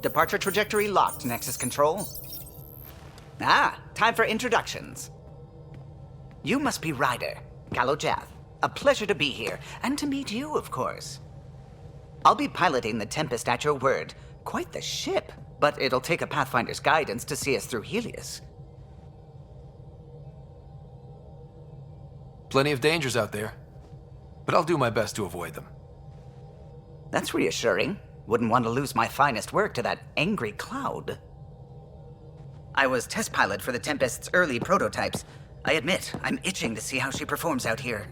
Departure trajectory locked, Nexus Control. Time for introductions. You must be Ryder, Kalojath. A pleasure to be here, and to meet you, of course. I'll be piloting the Tempest at your word. Quite the ship, but it'll take a Pathfinder's guidance to see us through Helios. Plenty of dangers out there, but I'll do my best to avoid them. That's reassuring. Wouldn't want to lose my finest work to that angry cloud. I was test pilot for the Tempest's early prototypes. I admit, I'm itching to see how she performs out here.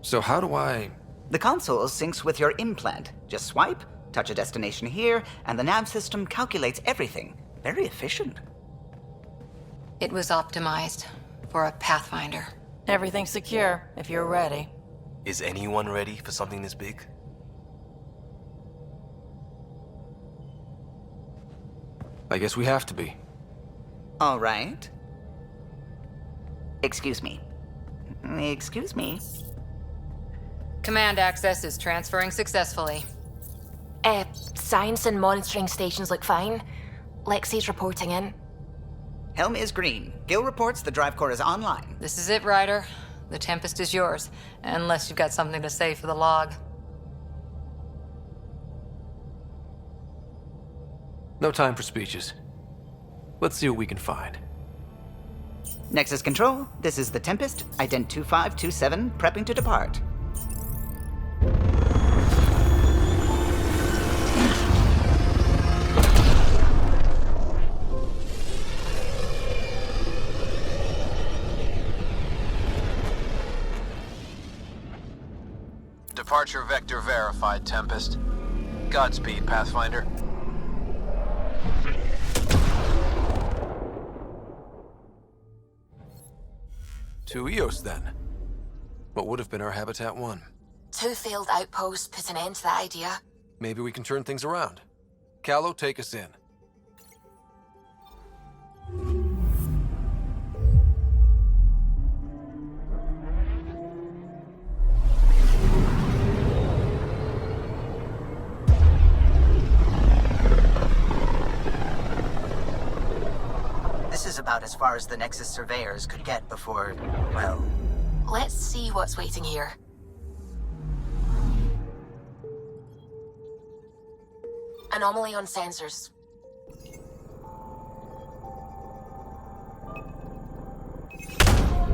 So how do I... The console syncs with your implant. Just swipe, touch a destination here, and the nav system calculates everything. Very efficient. It was optimized for a Pathfinder. Everything's secure, if you're ready. Is anyone ready for something this big? I guess we have to be. All right. Excuse me. Excuse me. Command access is transferring successfully. Science and monitoring stations look fine. Lexi's reporting in. Helm is green. Gil reports the drive core is online. This is it, Ryder. The Tempest is yours, unless you've got something to say for the log. No time for speeches. Let's see what we can find. Nexus Control, this is the Tempest, ident 2527, prepping to depart. Departure vector verified, Tempest. Godspeed, Pathfinder. To Eos, then. What would have been our Habitat 1? 2 failed outposts put an end to that idea. Maybe we can turn things around. Calo, take us in. This is about as far as the Nexus surveyors could get before, well... Let's see what's waiting here. Anomaly on sensors.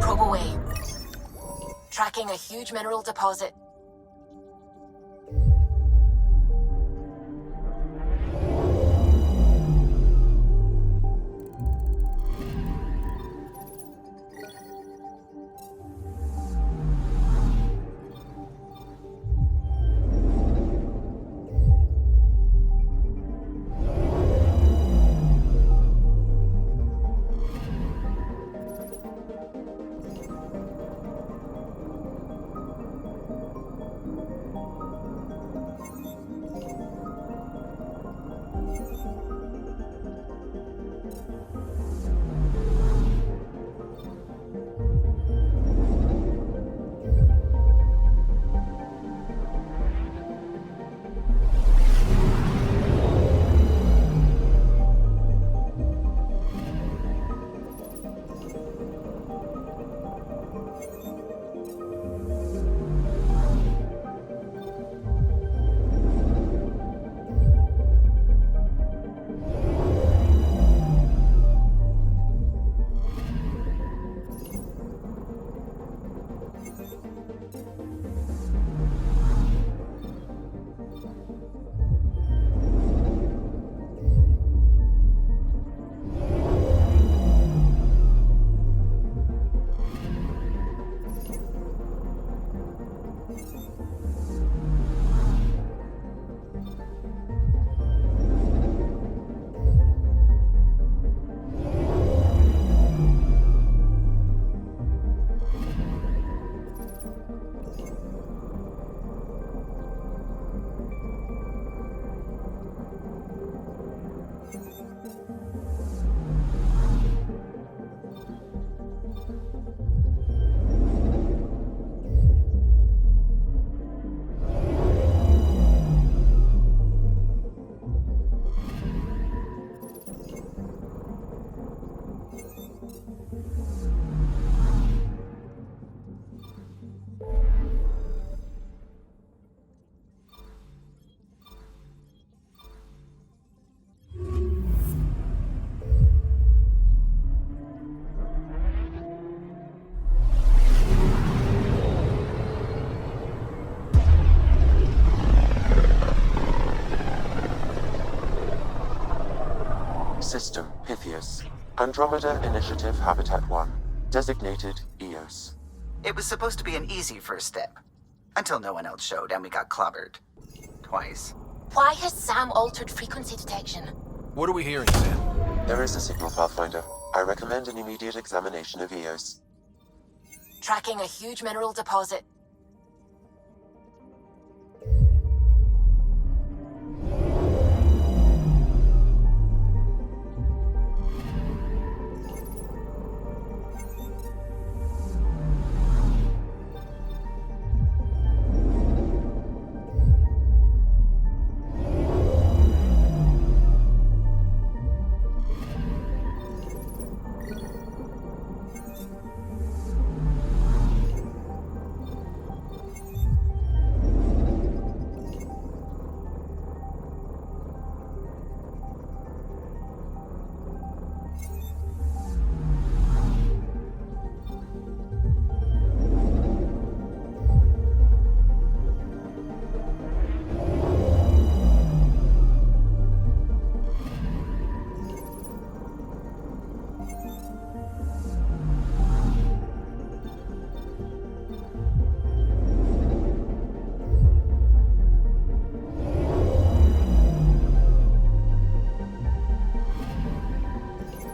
Probe away. Tracking a huge mineral deposit. Andromeda Initiative Habitat 1, designated EOS. It was supposed to be an easy first step. Until no one else showed and we got clobbered. Twice. Why has Sam altered frequency detection? What are we hearing, Sam? There is a signal, Pathfinder. I recommend an immediate examination of EOS. Tracking a huge mineral deposit.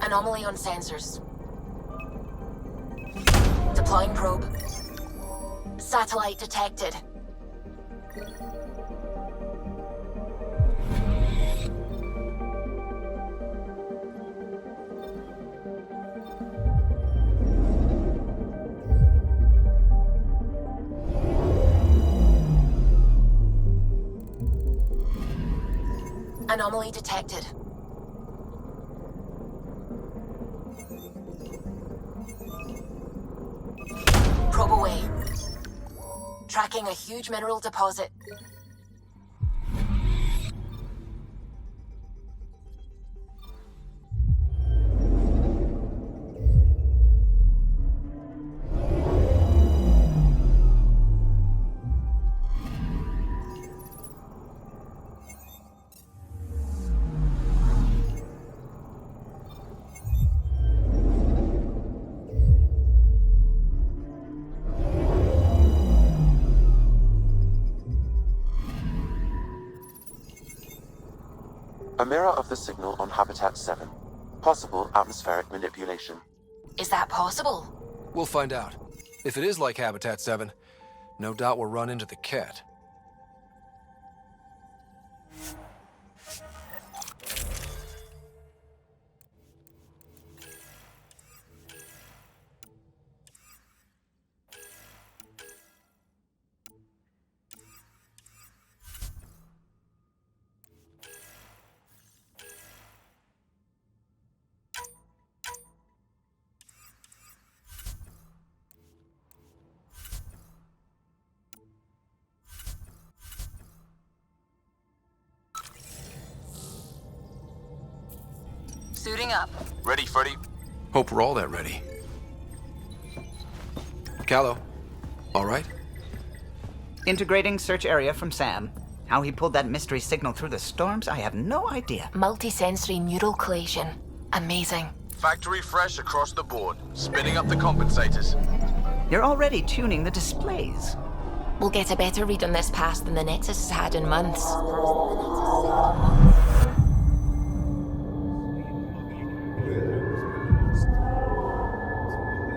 Anomaly on sensors. Deploying probe. Satellite detected. Anomaly detected. Probe away. Tracking a huge mineral deposit. A mirror of the signal on Habitat 7. Possible atmospheric manipulation. Is that possible? We'll find out. If it is like Habitat 7, no doubt we'll run into the Kett. Suiting up. Ready, Freddy? Hope we're all that ready. Callow, all right? Integrating search area from Sam. How he pulled that mystery signal through the storms, I have no idea. Multisensory neural collation. Amazing. Factory fresh across the board. Spinning up the compensators. You're already tuning the displays. We'll get a better read on this pass than the Nexus has had in months.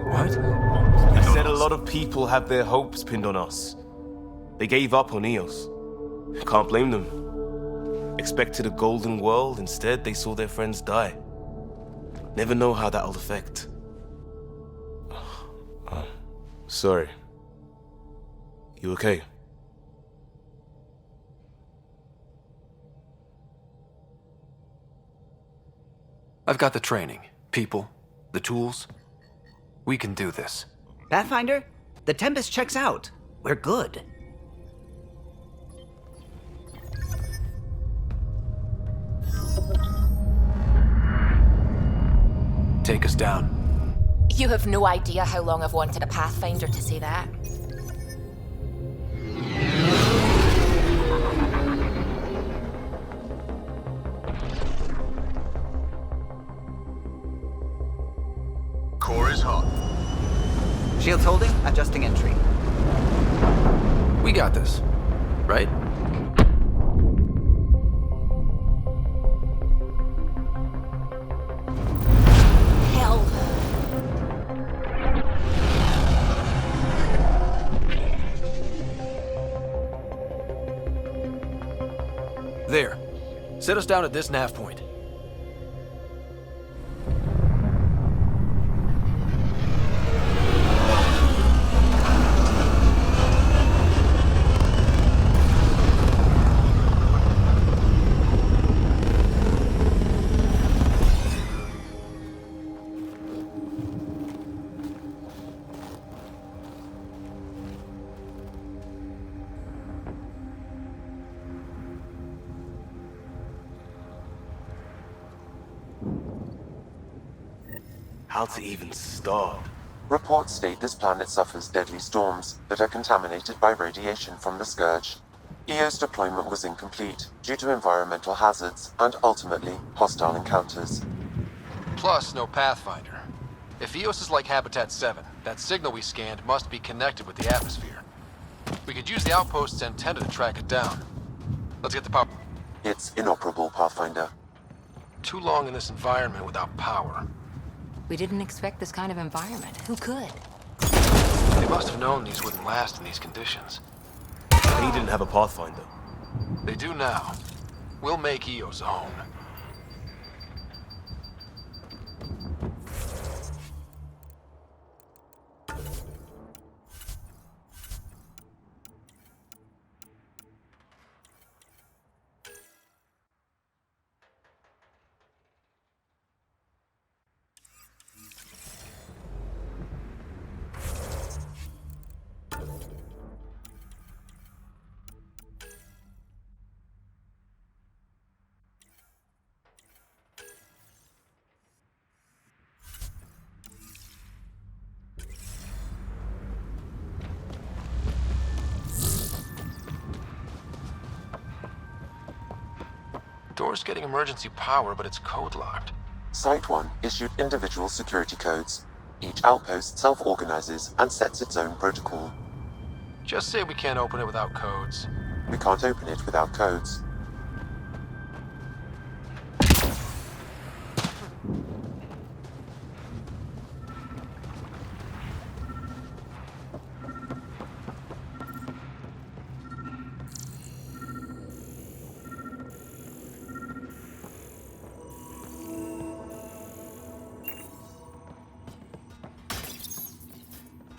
What? I said a lot of people have their hopes pinned on us. They gave up on EOS. Can't blame them. Expected a golden world, instead they saw their friends die. Never know how that'll affect. Sorry. You okay? I've got the training, people, the tools. We can do this. Pathfinder, the Tempest checks out. We're good. Take us down. You have no idea how long I've wanted a Pathfinder to say that. Shields holding, adjusting entry. We got this, right? Hell. There. Set us down at this nav point. How to even start? Reports state this planet suffers deadly storms that are contaminated by radiation from the Scourge. EO's deployment was incomplete due to environmental hazards and ultimately hostile encounters. Plus, no Pathfinder. If EOS is like Habitat 7, that signal we scanned must be connected with the atmosphere. We could use the outpost's antenna to track it down. Let's get the power. It's inoperable, Pathfinder. Too long in this environment without power. We didn't expect this kind of environment. Who could? They must have known these wouldn't last in these conditions. They didn't have a Pathfinder. They do now. We'll make EOS own. Door's getting emergency power, but it's code locked. Site 1 issued individual security codes. Each outpost self-organizes and sets its own protocol. Just say we can't open it without codes. We can't open it without codes.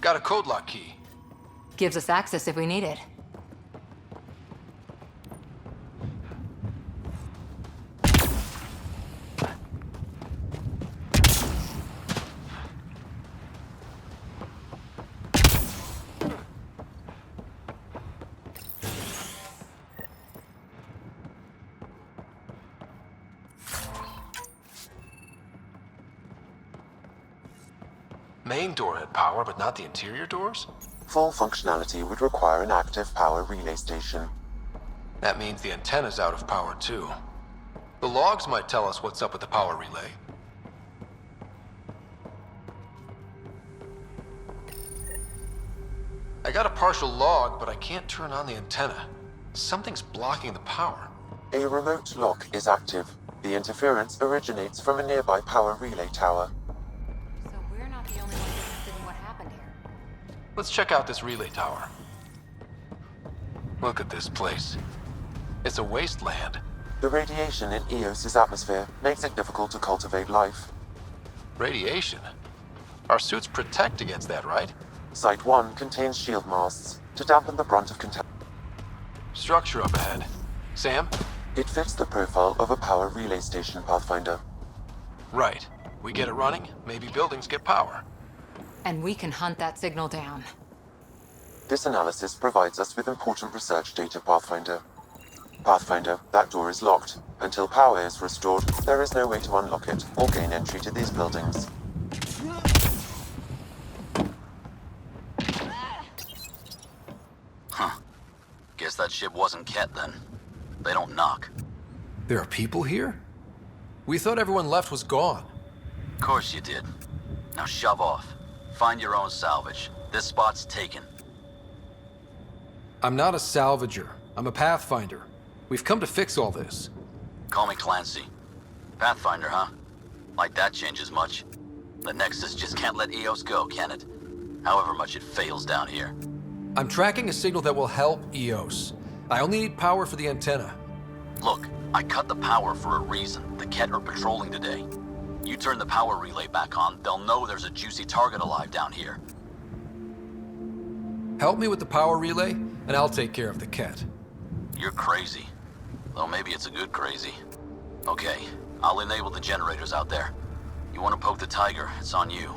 Got a code lock key. Gives us access if we need it. Main door had power, but not the interior doors? Full functionality would require an active power relay station. That means the antenna's out of power too. The logs might tell us what's up with the power relay. I got a partial log, but I can't turn on the antenna. Something's blocking the power. A remote lock is active. The interference originates from a nearby power relay tower. So we're not the only ones interested in what happened here. Let's check out this relay tower. Look at this place. It's a wasteland. The radiation in Eos's atmosphere makes it difficult to cultivate life. Radiation? Our suits protect against that, right? Site 1 contains shield masts to dampen the brunt of contamination. Structure up ahead. Sam? It fits the profile of a power relay station, Pathfinder. Right. We get it running, maybe buildings get power. And we can hunt that signal down. This analysis provides us with important research data, Pathfinder. Pathfinder, that door is locked. Until power is restored, there is no way to unlock it or gain entry to these buildings. Huh. Guess that ship wasn't Kett then. They don't knock. There are people here? We thought everyone left was gone. Of course you did. Now shove off. Find your own salvage. This spot's taken. I'm not a salvager. I'm a Pathfinder. We've come to fix all this. Call me Clancy. Pathfinder, huh? Like that changes much. The Nexus just can't let EOS go, can it? However much it fails down here. I'm tracking a signal that will help EOS. I only need power for the antenna. Look, I cut the power for a reason. The Kett are patrolling today. You turn the power relay back on, they'll know there's a juicy target alive down here. Help me with the power relay, and I'll take care of the Kett. You're crazy. Though maybe it's a good crazy. Okay, I'll enable the generators out there. You want to poke the tiger, it's on you.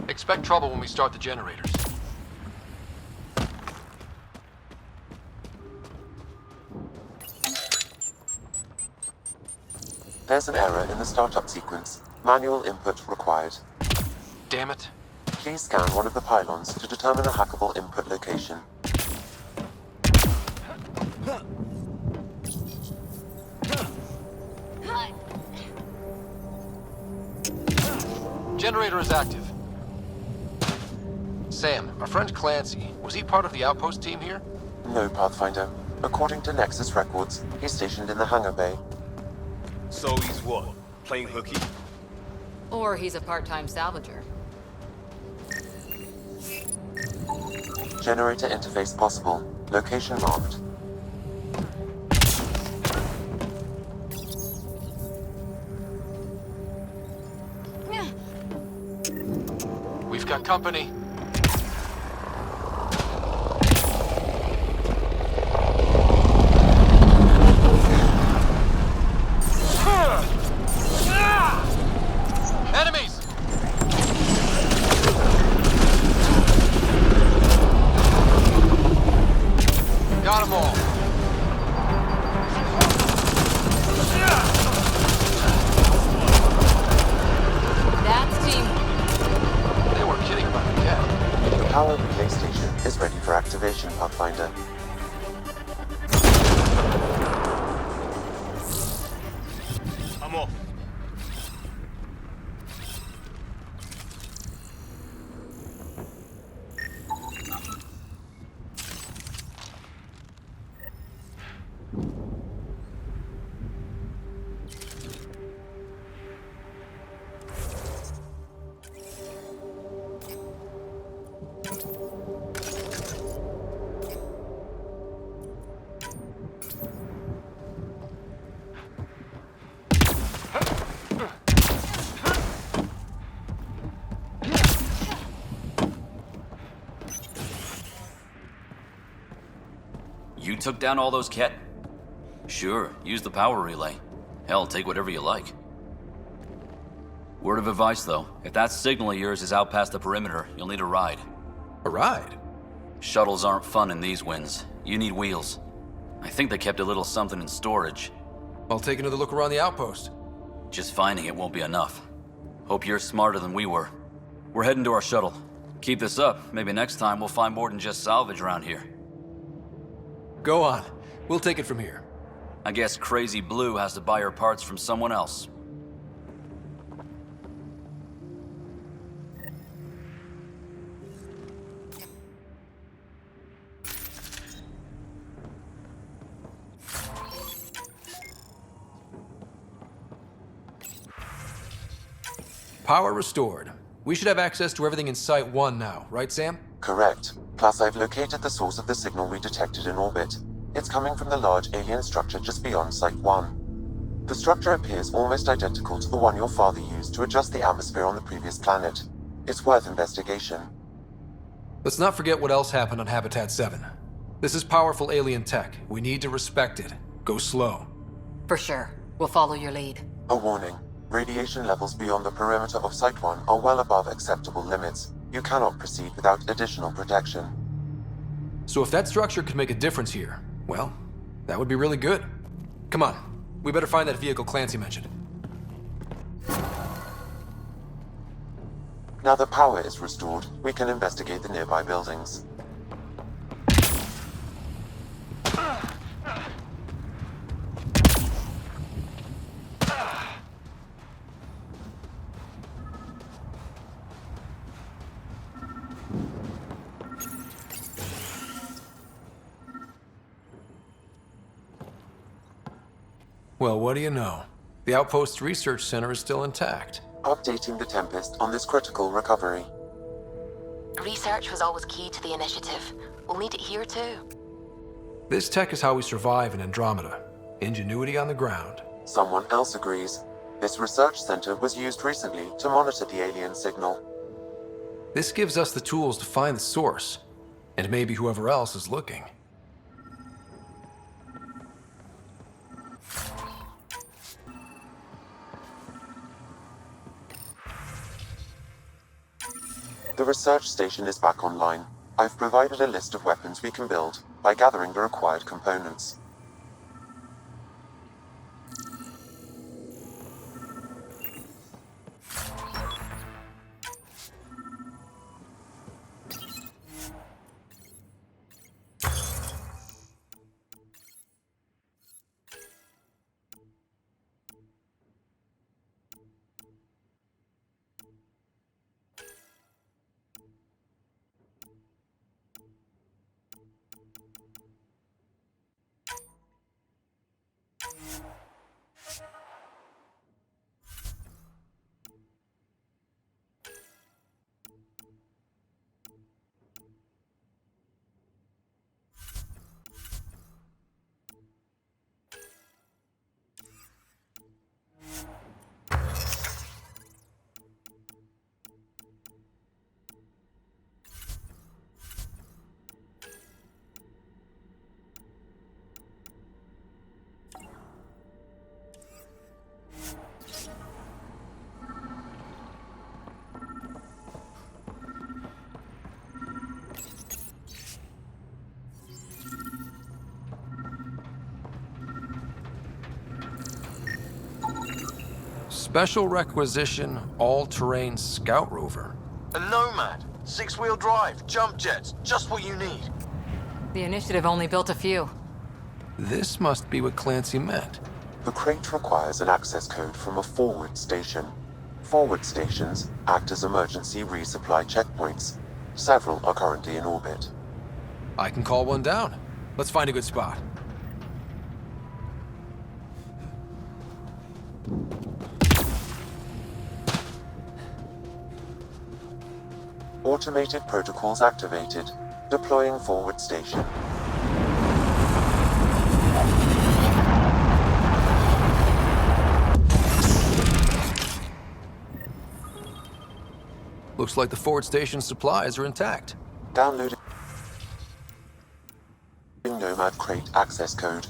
Expect trouble when we start the generators. There's an error in the startup sequence. Manual input required. Damn it. Please scan one of the pylons to determine a hackable input location. Generator is active. Sam, our friend Clancy, was he part of the outpost team here? No, Pathfinder. According to Nexus records, he's stationed in the hangar bay. So he's what? Playing hooky? Or he's a part-time salvager. Generator interface possible. Location marked. We've got company. Enemies! Got them all. That's team. They were kidding about the Kett. The power relay station is ready for activation, Pathfinder. I'm off. You took down all those Kett? Sure, use the power relay. Hell, take whatever you like. Word of advice, though. If that signal of yours is out past the perimeter, you'll need a ride. A ride? Shuttles aren't fun in these winds. You need wheels. I think they kept a little something in storage. I'll take another look around the outpost. Just finding it won't be enough. Hope you're smarter than we were. We're heading to our shuttle. Keep this up. Maybe next time we'll find more than just salvage around here. Go on. We'll take it from here. I guess Crazy Blue has to buy her parts from someone else. Power restored. We should have access to everything in Site 1 now, right, Sam? Correct. Plus, I've located the source of the signal we detected in orbit. It's coming from the large alien structure just beyond Site 1. The structure appears almost identical to the one your father used to adjust the atmosphere on the previous planet. It's worth investigation. Let's not forget what else happened on Habitat 7. This is powerful alien tech. We need to respect it. Go slow. For sure. We'll follow your lead. A warning. Radiation levels beyond the perimeter of Site 1 are well above acceptable limits. You cannot proceed without additional protection. So if that structure could make a difference here, well, that would be really good. Come on. We better find that vehicle Clancy mentioned. Now that power is restored, we can investigate the nearby buildings. Well, what do you know? The Outpost's research center is still intact. Updating the Tempest on this critical recovery. Research was always key to the initiative. We'll need it here too. This tech is how we survive in Andromeda. Ingenuity on the ground. Someone else agrees. This research center was used recently to monitor the alien signal. This gives us the tools to find the source, and maybe whoever else is looking. The research station is back online. I've provided a list of weapons we can build by gathering the required components. Special requisition, all-terrain scout rover. A Nomad, 6-wheel drive, jump jets, just what you need. The initiative only built a few. This must be what Clancy meant. The crate requires an access code from a forward station. Forward stations act as emergency resupply checkpoints. Several are currently in orbit. I can call one down. Let's find a good spot. Automated protocols activated. Deploying forward station. Looks like the forward station supplies are intact. Downloading Nomad crate access code.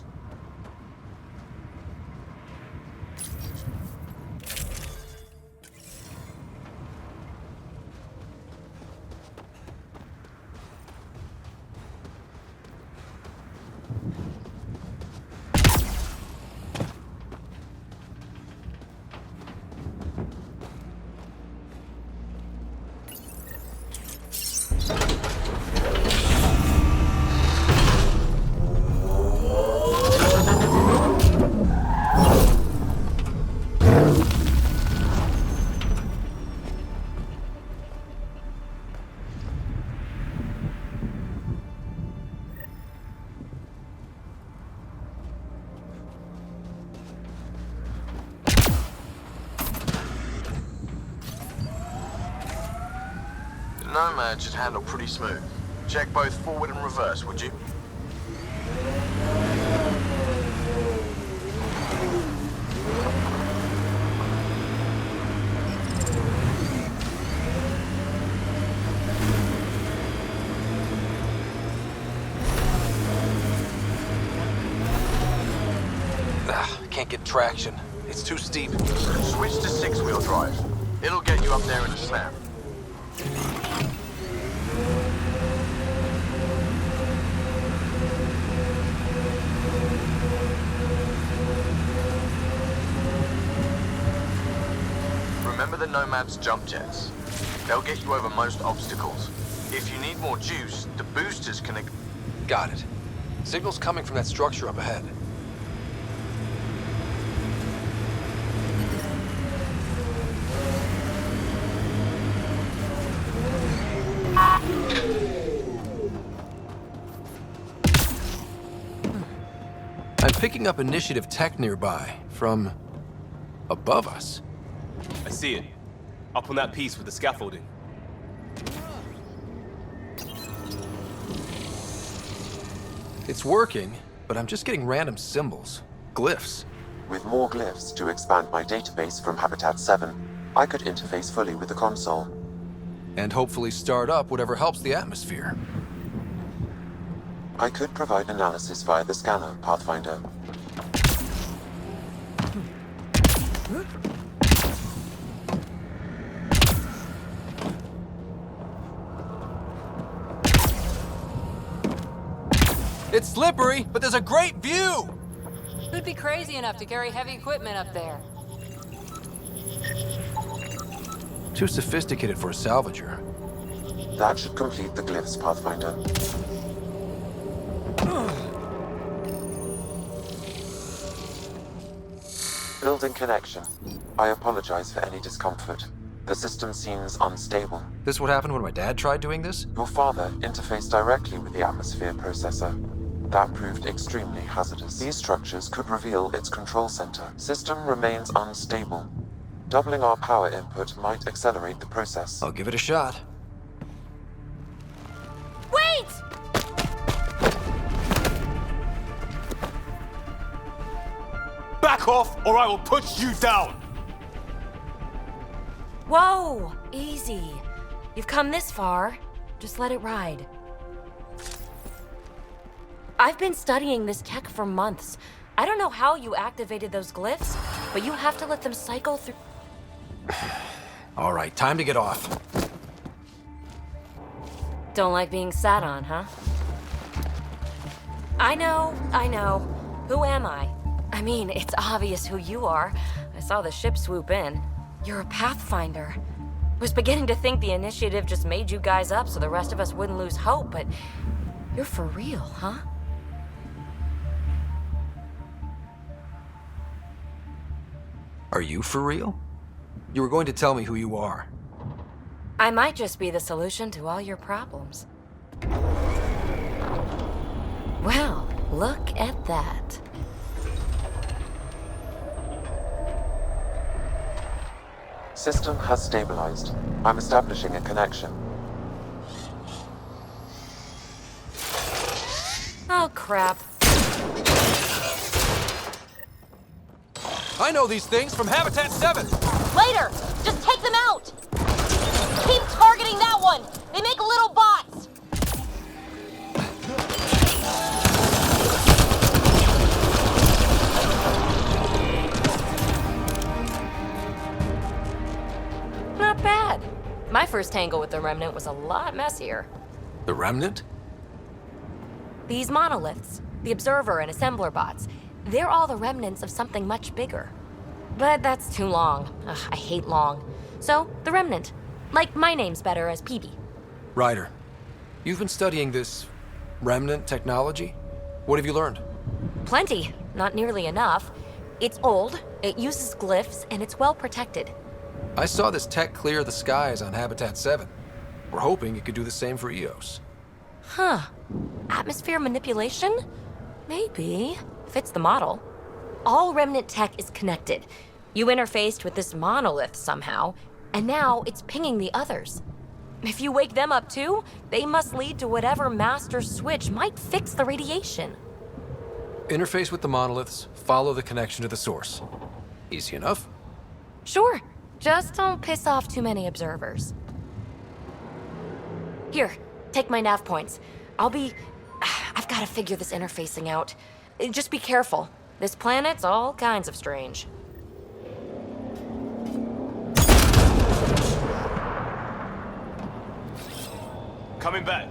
Nomad should handle pretty smooth. Check both forward and reverse, would you? Can't get traction. It's too steep. Switch to 6-wheel drive. It'll get you up there in a snap. Remember the Nomad's jump jets? They'll get you over most obstacles. If you need more juice, the boosters can... Got it. Signal's coming from that structure up ahead. I'm picking up initiative tech nearby, from above us. I see it. Up on that piece with the scaffolding. It's working, but I'm just getting random symbols, glyphs. With more glyphs to expand my database from Habitat 7, I could interface fully with the console. And hopefully start up whatever helps the atmosphere. I could provide analysis via the scanner, Pathfinder. It's slippery, but there's a great view! Who'd be crazy enough to carry heavy equipment up there? Too sophisticated for a salvager. That should complete the glyphs, Pathfinder. Building connection. I apologize for any discomfort. The system seems unstable. This what happened when my dad tried doing this? Your father interfaced directly with the atmosphere processor. That proved extremely hazardous. These structures could reveal its control center. System remains unstable. Doubling our power input might accelerate the process. I'll give it a shot. Wait! Back off, or I will put you down! Whoa! Easy. You've come this far. Just let it ride. I've been studying this tech for months. I don't know how you activated those glyphs, but you have to let them cycle through... All right, time to get off. Don't like being sat on, huh? I know. Who am I? I mean, it's obvious who you are. I saw the ship swoop in. You're a Pathfinder. Was beginning to think the initiative just made you guys up so the rest of us wouldn't lose hope, but you're for real, huh? Are you for real? You were going to tell me who you are. I might just be the solution to all your problems. Well, look at that. System has stabilized. I'm establishing a connection. Oh, crap. I know these things from Habitat 7! Later! Just take them out! Keep targeting that one! They make little bots! Not bad. My first tangle with the Remnant was a lot messier. The Remnant? These monoliths, the Observer and Assembler bots, they're all the remnants of something much bigger. But that's too long. Ugh, I hate long. So, the Remnant. Like my name's better as PB. Ryder, you've been studying this Remnant technology? What have you learned? Plenty. Not nearly enough. It's old, it uses glyphs, and it's well protected. I saw this tech clear the skies on Habitat 7. We're hoping it could do the same for EOS. Huh. Atmosphere manipulation? Maybe. Fits the model. All Remnant tech is connected. You interfaced with this monolith somehow, and now it's pinging the others. If you wake them up too, they must lead to whatever master switch might fix the radiation. Interface with the monoliths, follow the connection to the source. Easy enough. Sure. Just don't piss off too many observers. Here, take my nav points. I've got to figure this interfacing out. Just be careful. This planet's all kinds of strange. Coming back.